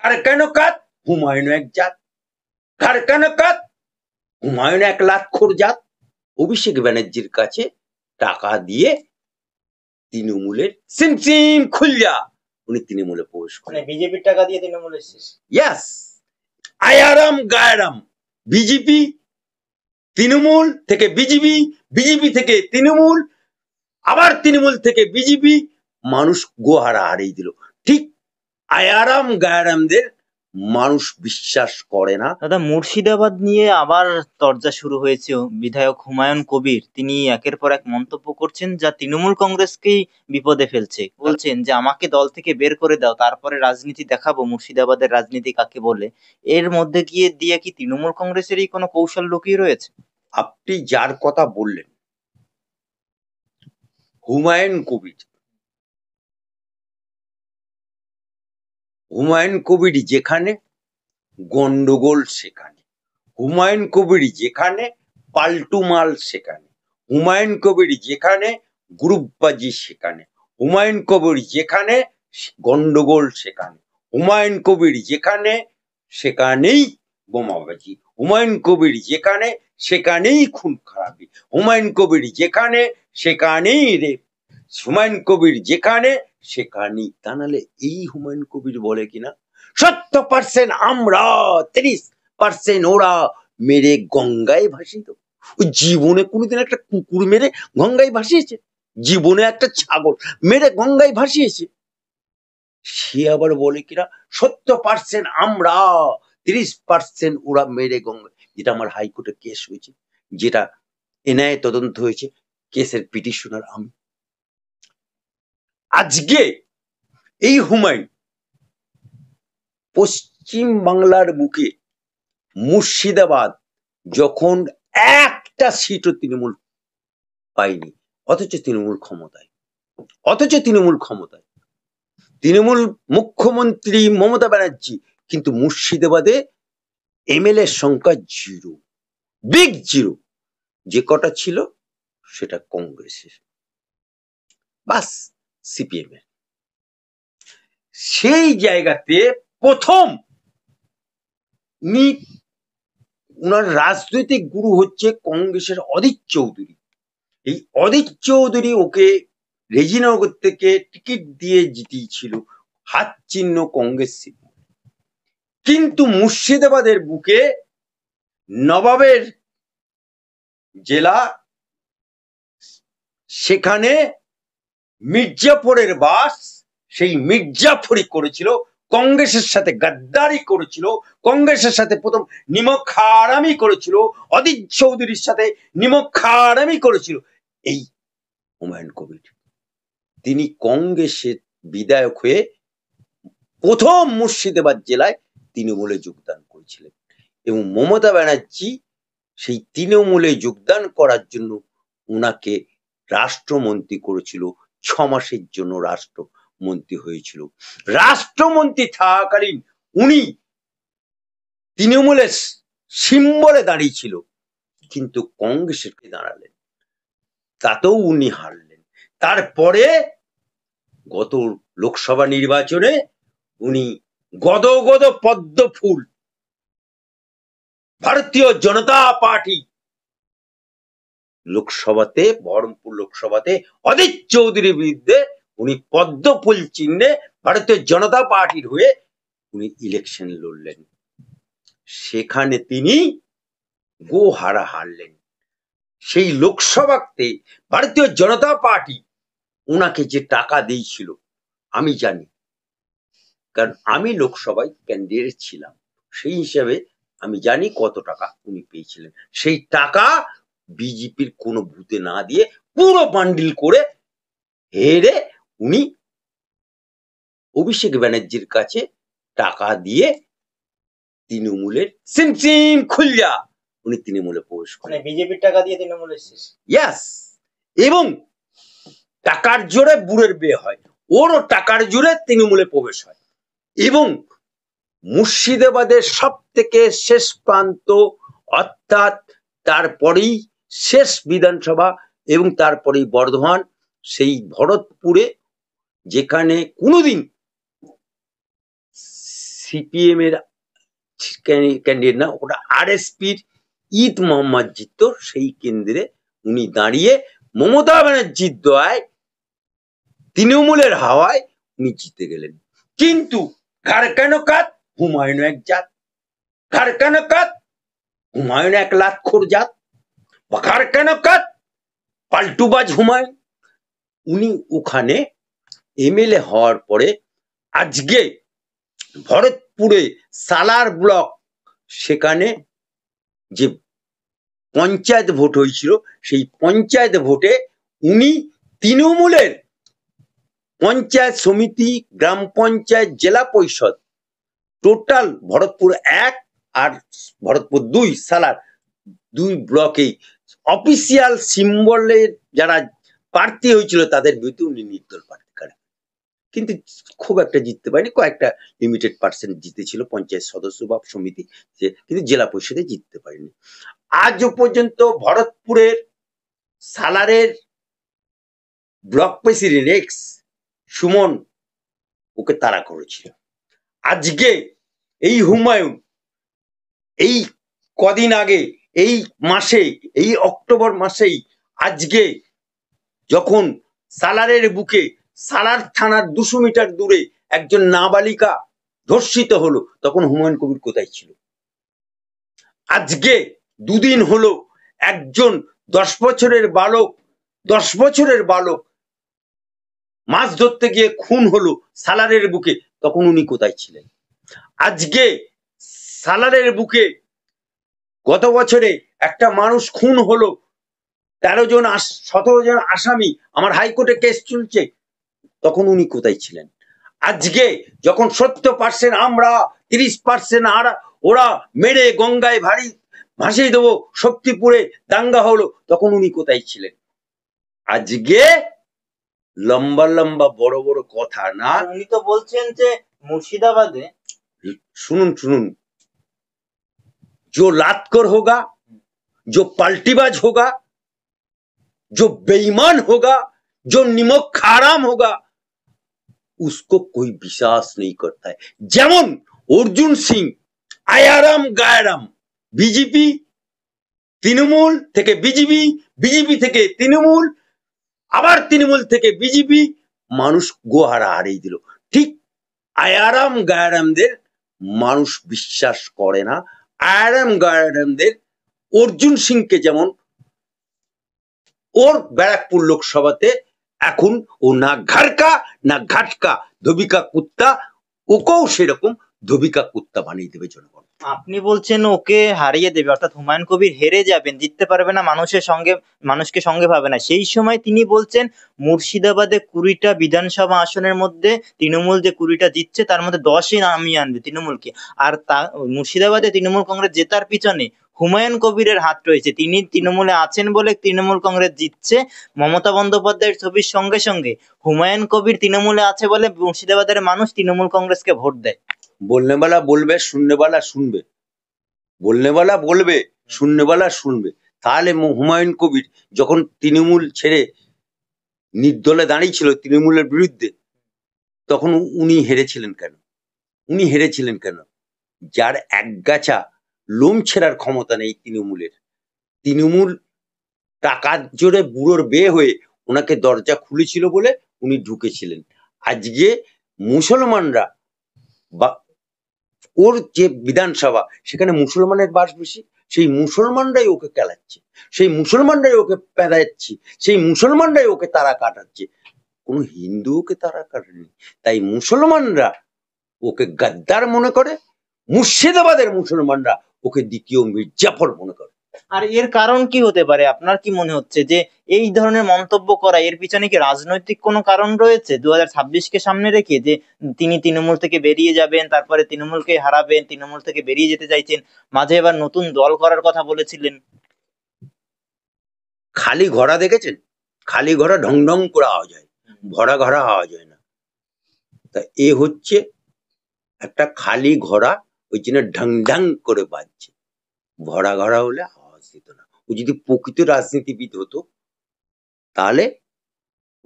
কার কেন কাত? হুমায়ুন এক জাত। কার কেন কাত? হুমায়ুন এক লাতখোর জাত। অভিষেক ব্যানার্জির কাছে টাকা দিয়ে তৃণমূলের সিমসিম খুলজা উনি তৃণমূলে প্রবেশ করেন। বিজেপির টাকা দিয়ে তৃণমূল এসেছে। ইয়াস, আয়ারাম গায়ারাম, বিজেপি তৃণমূল থেকে বিজেপি, বিজেপি থেকে তৃণমূল, আবার তৃণমূল থেকে বিজেপি, মানুষ গোহারা হারিয়ে দিল। ঠিক আয়ারাম গায়ারামদের মানুষ বিশ্বাস করে না। দাদা, মুর্শিদাবাদ নিয়ে আবার তরজা শুরু হয়েছে। বিধায়ক হুমায়ুন কবির তিনি একের পর এক মন্তব্য করছেন যা তৃণমূল কংগ্রেসকেই বিপদে ফেলছে। বলছেন যে আমাকে দল থেকে বের করে দাও, তারপরে রাজনীতি দেখাবো মুর্শিদাবাদের রাজনীতি কাকে বলে। এর মধ্যে দিয়ে কি তৃণমূল কংগ্রেসেরই কোনো কৌশল লুকিয়ে রয়েছে? আপনি যার কথা বললেন হুমায়ুন কবির, হুমায়ুন কবির যেখানে গন্ডগোল সেখানে, হুমায়ুন কবির যেখানে পাল্টু মাল সেখানে, হুমায়ুন কবির যেখানে গ্রুপবাজি সেখানে, হুমায়ুন কবির যেখানে গন্ডগোল সেখানে, হুমায়ুন কবির যেখানে সেখানেই বোমাবাজি, হুমায়ুন কবির যেখানে সেখানেই খুন খারাপি, হুমায়ুন কবির যেখানে সেখানেই রেপ, হুমায়ুন কবির যেখানে সেখানেই। তা নাহলে এই হুমায়ুন কবির বলে কিনা 70% আমরা, 30% ওরা মেরে গঙ্গায় ভাসিত। ওই জীবনে কোনোদিন একটা কুকুর মেরে গঙ্গায় ভাসিয়েছে? জীবনে একটা ছাগল মেরে গঙ্গায় ভাসিয়েছে? সে আবার বলে কিনা 70% আমরা, 30% ওরা মেরে গঙ্গায়। যেটা আমার হাইকোর্টে কেস হয়েছে, যেটা এনআইএ তদন্ত হয়েছে, কেসের পিটিশনার আমি। আজকে এই হুমায়ুন পশ্চিম বাংলার বুকে মুর্শিদাবাদ যখন একটা সিটও তৃণমূল পায়নি, অথচ তৃণমূল ক্ষমতায়, তৃণমূল মুখ্যমন্ত্রী মমতা ব্যানার্জি, কিন্তু মুর্শিদাবাদে এমএলএ সংখ্যা 0, বিগ 0। যে কটা ছিল সেটা কংগ্রেসের, বাস সিপিএম এর। সেই জায়গাতে প্রথম উনার রাজনৈতিক গুরু হচ্ছে কংগ্রেসের অধীর চৌধুরী। এই অধীর চৌধুরী ওকে রেজিনগর থেকে টিকিট দিয়ে জিতিয়েছিল, হাত চিহ্ন কংগ্রেস। কিন্তু মুর্শিদাবাদের বুকে নবাবের জেলা, সেখানে মির্জাফরের বাস, সেই মির্জাফরই করেছিল কংগ্রেসের সাথে গাদ্দারি করেছিল, কংগ্রেসের সাথে প্রথম নিমক হারামি করেছিল, অধীর চৌধুরীর সাথে নিমক হারামি করেছিল এই হুমায়ুন কবির। তিনি কংগ্রেসের বিধায়ক হয়ে প্রথম মুর্শিদাবাদ জেলায় তৃণমূলে যোগদান করেছিলেন, এবং মমতা ব্যানার্জি সেই তৃণমূলে যোগদান করার জন্য ওনাকে রাষ্ট্রমন্ত্রী করেছিল। 6 মাসের জন্য রাষ্ট্রমন্ত্রী হয়েছিল। রাষ্ট্রমন্ত্রী থাকাকালীন উনি তৃণমূলের সিম্বলে দাঁড়িয়েছিল, কিন্তু কংগ্রেসের দাঁড়ালেন, তাতেও উনি হারলেন। তারপরে গত লোকসভা নির্বাচনে উনি গদ গদ পদ্ম ফুল, ভারতীয় জনতা পার্টি লোকসভাতে, বহরমপুর লোকসভাতে অধীর চৌধুরীর বিরুদ্ধে উনি পদ্ম ফুল চিহ্নে ভারতীয় জনতা পার্টির হয়ে উনি ইলেকশন লড়লেন। সেখানে তিনি গোহারা হারলেন। সেই লোকসভাতে ভারতীয় জনতা পার্টি ওনাকে যে টাকা দিয়েছিল আমি জানি, কারণ আমি লোকসভায় ক্যান্ডিডেট ছিলাম, সেই হিসাবে আমি জানি কত টাকা উনি পেয়েছিলেন। সেই টাকা বিজেপির কোনো বুথে না দিয়ে পুরো বান্ডিল করে হেরে উনি অভিষেক ব্যানার্জির কাছে টাকা দিয়ে তৃণমূলের সিমসিম খুলজা উনি তৃণমূলে প্রবেশ করেন। বিজেপির টাকা দিয়ে তৃণমূল এসেছে। ইয়াস, এবং টাকার জোরে বুড়ের বিয়ে হয়, ওরও টাকার জোরে তৃণমূলে প্রবেশ হয়। এবং মুর্শিদাবাদের সব থেকে শেষ প্রান্ত, অর্থাৎ তারপরেই শেষ বিধানসভা এবং তারপরেই বর্ধমান, সেই ভরতপুরে যেখানে কোনোদিন সিপিএম এর ক্যান্ডিডেট না, ওটা আরএসপির ঈদ মোহাম্মদ জিততো, সেই কেন্দ্রে উনি দাঁড়িয়ে মমতা ব্যানার্জির দয়ায় তৃণমূলের হাওয়ায় উনি জিতে গেলেন। কিন্তু ঘর কেন কাত, হুমায়ুন এক জাত, ঘর কেন কাত, হুমায়ুন এক লাতখোর জাত, ঘর কেন কাত, পাল্টুবাজ হুমায়ুন। উনি ওখানে এমএলএ হওয়ার পরে আজকে ভরতপুরে সালার ব্লক, সেখানে যে পঞ্চায়েত ভোট হয়েছিল, সেই পঞ্চায়েত ভোটে উনি তৃণমূলের পঞ্চায়েত সমিতি, গ্রাম পঞ্চায়েত, জেলা পরিষদ, টোটাল ভরতপুর 1 আর ভরতপুর 2 সালার 2 ব্লকেই অফিসিয়াল সিম্বলের যারা প্রার্থী হয়েছিল তাদের বিরুদ্ধে উনি নির্দল প্রার্থী করেন। কিন্তু খুব একটা জিততে পারেনি, কয়েকটা লিমিটেড পার্সেন্ট জিতেছিল পঞ্চায়েত সদস্য বা সমিতি, কিন্তু জেলা পরিষদে জিততে পারেনি। আজও পর্যন্ত ভরতপুরের সালারের ব্লক প্রেসিডেন্ট এক্স সুমন ওকে তাড়া করেছিল। আজকে এই হুমায়ুন এই কদিন আগে, এই মাসে, এই অক্টোবর মাসেই আজকে যখন সালারের বুকে, সালার থানার 200 মিটার দূরে একজন নাবালিকা ধর্ষিত হলো, তখন হুমায়ুন কবির কোথায় ছিল? আজকে দুদিন হলো একজন 10 বছরের বালক মাছ ধরতে গিয়ে খুন হলো সালারের বুকে, তখন উনি কোথায় ছিলেন? আজকে সালারের বুকে গত বছরে একটা মানুষ খুন হলো, 17 জন আসামি, আমার হাইকোর্টে কেস চলছে, তখন উনি কোথায় ছিলেন? আজকে যখন 70% আমরা, 30% ওরা মেরে গঙ্গায় ভাসিয়ে দেবো, শক্তিপুরে দাঙ্গা হলো, তখন উনি কোথায় ছিলেন? আজকে লম্বা লম্বা বড় বড় কথা না, উনি তো বলছেন যে মুর্শিদাবাদে, শুনুন, जो लातखोर होगा, जो पलटीबाज होगा, जो बेईमान होगा, जो निमक हराम होगा, उसको कोई विश्वास नहीं करता है। যেমন অর্জুন সিং আয়ারাম গায়ারাম, বিজেপি তৃণমূল থেকে বিজেপি, বিজেপি থেকে তৃণমূল, আবার তৃণমূল থেকে বিজেপি, মানুষ গোহারা হারিয়ে দিল। ঠিক আয়ারাম গায়ারামদের মানুষ বিশ্বাস করে না। আয়ারাম গায়ারামদের অর্জুন সিংকে যেমন ওর ব্যারাকপুর লোকসভাতে এখন ও না ঘাটকা না ঘাটকা, ধোবিকা কুত্তা, ওকেও সেরকম ধোবিকা কুত্তা বানিয়ে দেবে জনগণ। আপনি বলছেন ওকে হারিয়ে দেবে, অর্থাৎ হুমায়ুন কবির হেরে যাবেন, জিততে পারবে না, মানুষকে সঙ্গে পাবে না। সেই সময় তিনি বলছেন মুর্শিদাবাদে 20টা বিধানসভা আসনের মধ্যে তৃণমূল যে 20টা জিতছে তার মধ্যে 10ই নামিয়ে আনবে তৃণমূলকে। আর মুর্শিদাবাদে তৃণমূল কংগ্রেস জেতার পিছনে হুমায়ুন কবিরের হাত রয়েছে। তিনি তৃণমূলে আছেন বলে তৃণমূল কংগ্রেস জিতছে। মমতা বন্দ্যোপাধ্যায়ের ছবির সঙ্গে সঙ্গে হুমায়ুন কবির তৃণমূলে আছে বলে মুর্শিদাবাদের মানুষ তৃণমূল কংগ্রেসকে ভোট দেয়। বলনেওয়ালা বলবে, শুননেওয়ালা শুনবে। বলনেওয়ালা বলবে, শুননেওয়ালা শুনবে। তাহলে হুমায়ুন কবির যখন তৃণমূল ছেড়ে নির্দলে দাঁড়িয়েছিল তৃণমূলের বিরুদ্ধে, তখন উনি হেরেছিলেন কেন? যার একগাছা লোম ছেঁড়ার ক্ষমতা নেই তৃণমূলের, তৃণমূল টাকার জোরে বুড়োর বিয়ে হয়ে ওনাকে দরজা খুলেছিল বলে উনি ঢুকেছিলেন। আজকে মুসলমানরা বা ওর যে বিধানসভা, সেখানে মুসলমানের বাস বেশি, সেই মুসলমানরাই ওকে কেলাচ্ছে, সেই মুসলমানরাই ওকে পেদাচ্ছে, সেই মুসলমানরাই ওকে তারা কাটাচ্ছে, কোনো হিন্দু ওকে তারা কাটেনি। তাই মুসলমানরা ওকে গাদ্দার মনে করে, মুর্শিদাবাদের মুসলমানরা ওকে দ্বিতীয় মির্জাফর মনে করে। আর এর কারণ কি হতে পারে? আপনার কি মনে হচ্ছে যে এই ধরনের মন্তব্য করা, এর পিছনে কি রাজনৈতিক কোনো কারণ রয়েছে? 2026কে সামনে রেখে যে তিনি তৃণমূল থেকে বেরিয়ে যাবেন, তারপরে তৃণমূলকে হারাবেন, তৃণমূল থেকে বেরিয়ে যেতে চাইছেন, মাঝে এবার নতুন দল করার কথা বলেছিলেন। খালি ঘোড়া দেখেছেন? খালি ঘোড়া ঢং ঢং করে আওয়াজ হয়, ভরা ঘোড়া আওয়াজ হয় না। তা এ হচ্ছে একটা খালি ঘোড়া, ওই জন্য ঢং ঢং করে বাজছে। ভরা ঘোড়া হলে আওয়াজ দিত না। ও যদি প্রকৃত রাজনীতিবিদ হতো তাহলে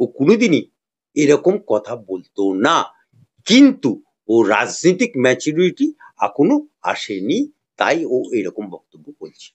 ও কোনোদিনই এরকম কথা বলতো না। কিন্তু ও রাজনৈতিক ম্যাচুরিটি এখনো আসেনি, তাই ও এরকম বক্তব্য বলছে।